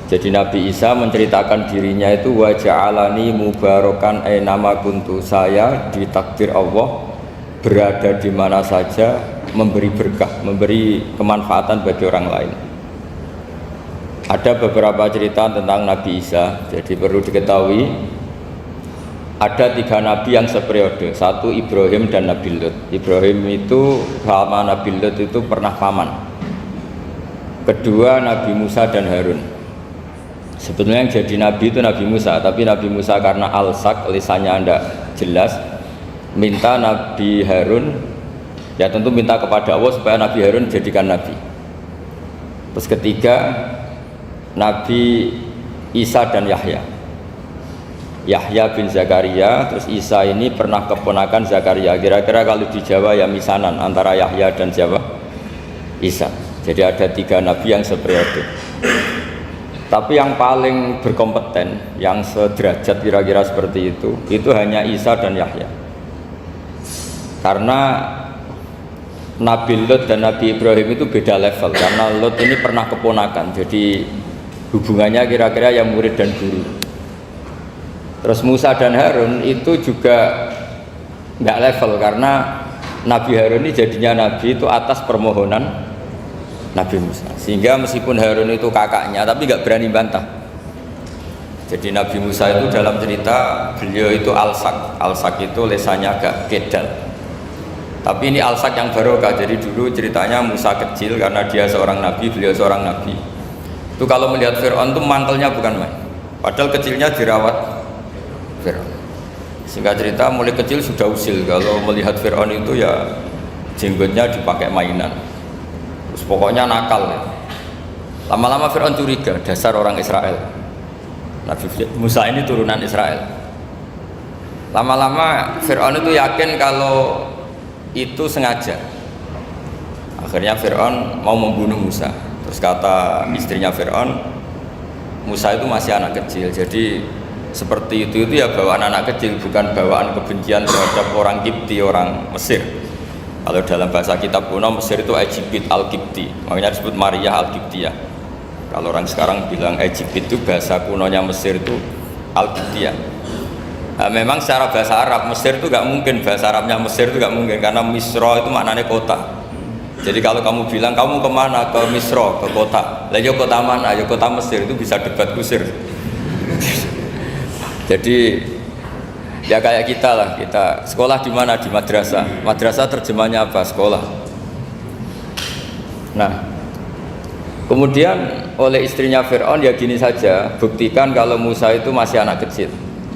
Jadi Nabi Isa menceritakan dirinya itu wa ja'alani mubarakan nama kuntu, saya ditakdir Allah berada di mana saja memberi berkah, memberi kemanfaatan bagi orang lain. Ada beberapa cerita tentang Nabi Isa. Jadi perlu diketahui ada 3 nabi yang seperiode. Satu Ibrahim dan Nabi Lut. Ibrahim itu sama Nabi Lut itu pernah paman. Kedua Nabi Musa dan Harun. Sebetulnya yang jadi nabi itu Nabi Musa, tapi Nabi Musa karena alsak, lisannya tidak jelas, minta Nabi Harun, ya tentu minta kepada Allah supaya Nabi Harun jadikan nabi. Terus ketiga Nabi Isa dan Yahya. Yahya bin Zakaria, terus Isa ini pernah keponakan Zakaria. Kira-kira kalau di Jawa ya misanan antara Yahya dan Jawa Isa. Jadi ada 3 nabi yang seperiode. Tapi yang paling berkompeten, yang sederajat kira-kira seperti itu hanya Isa dan Yahya. Karena Nabi Lut dan Nabi Ibrahim itu beda level. Karena Lut ini pernah keponakan, jadi hubungannya kira-kira yang murid dan guru. Terus Musa dan Harun itu juga nggak level, karena Nabi Harun ini jadinya nabi itu atas permohonan Nabi Musa, sehingga meskipun Harun itu kakaknya tapi nggak berani bantah. Jadi Nabi Musa itu dalam cerita beliau itu alsak itu lesannya agak kedal, tapi ini alsak yang barokah. Jadi dulu ceritanya Musa kecil karena dia seorang nabi, beliau seorang nabi. Itu kalau melihat Fir'aun itu mantelnya bukan main, padahal kecilnya dirawat Fir'aun. Singkat cerita mulai kecil sudah usil kalau melihat Fir'aun itu ya jenggotnya dipakai mainan. Pokoknya nakal ya. Lama-lama Fir'aun curiga, dasar orang Israel. Nabi Musa ini turunan Israel. Lama-lama Fir'aun itu yakin kalau itu sengaja. Akhirnya Fir'aun mau membunuh Musa. Terus kata istrinya Fir'aun, Musa itu masih anak kecil. Jadi seperti itu ya bawaan anak kecil, bukan bawaan kebencian terhadap orang Kipti, orang Mesir. Kalau dalam bahasa kitab kuno Mesir itu Egypt Al-Kipti, makanya disebut Maria Al-Kiptiyah. Kalau orang sekarang bilang Egypt itu bahasa kunonya Mesir itu Al-Kiptiyah. Nah, memang secara bahasa Arab Mesir itu gak mungkin, bahasa Arabnya Mesir itu gak mungkin, karena Misro itu maknanya kota. Jadi kalau kamu bilang kamu kemana, ke Misro, ke kota, lah ya kota mana, ya kota Mesir, itu bisa debat kusir. Jadi ya kayak kita lah, kita sekolah di mana? Di madrasah. Madrasah terjemahnya apa? Sekolah. Nah, kemudian oleh istrinya Fir'aun ya gini saja, buktikan kalau Musa itu masih anak kecil.